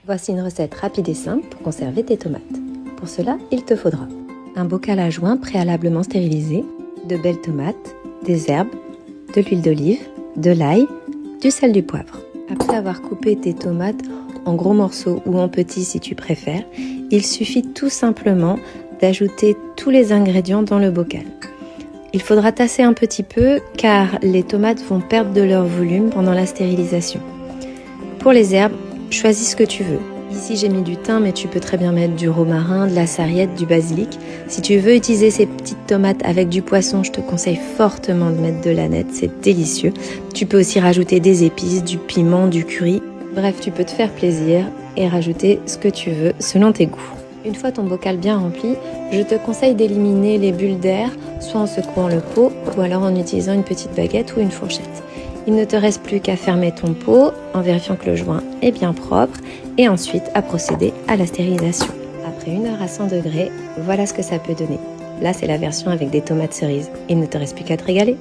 Voici une recette rapide et simple pour conserver tes tomates. Pour cela, il te faudra un bocal à joint préalablement stérilisé, de belles tomates, des herbes, de l'huile d'olive, de l'ail, du sel, du poivre. Après avoir coupé tes tomates en gros morceaux ou en petits si tu préfères, il suffit tout simplement d'ajouter tous les ingrédients dans le bocal. Il faudra tasser un petit peu car les tomates vont perdre de leur volume pendant la stérilisation. Pour les herbes, choisis ce que tu veux. Ici j'ai mis du thym, mais tu peux très bien mettre du romarin, de la sarriette, du basilic. Si tu veux utiliser ces petites tomates avec du poisson, je te conseille fortement de mettre de l'aneth, c'est délicieux. Tu peux aussi rajouter des épices, du piment, du curry. Bref, tu peux te faire plaisir et rajouter ce que tu veux selon tes goûts. Une fois ton bocal bien rempli, je te conseille d'éliminer les bulles d'air, soit en secouant le pot ou alors en utilisant une petite baguette ou une fourchette. Il ne te reste plus qu'à fermer ton pot en vérifiant que le joint est bien propre et ensuite à procéder à la stérilisation. Après 1 heure à 100 degrés, voilà ce que ça peut donner. Là, c'est la version avec des tomates cerises. Il ne te reste plus qu'à te régaler.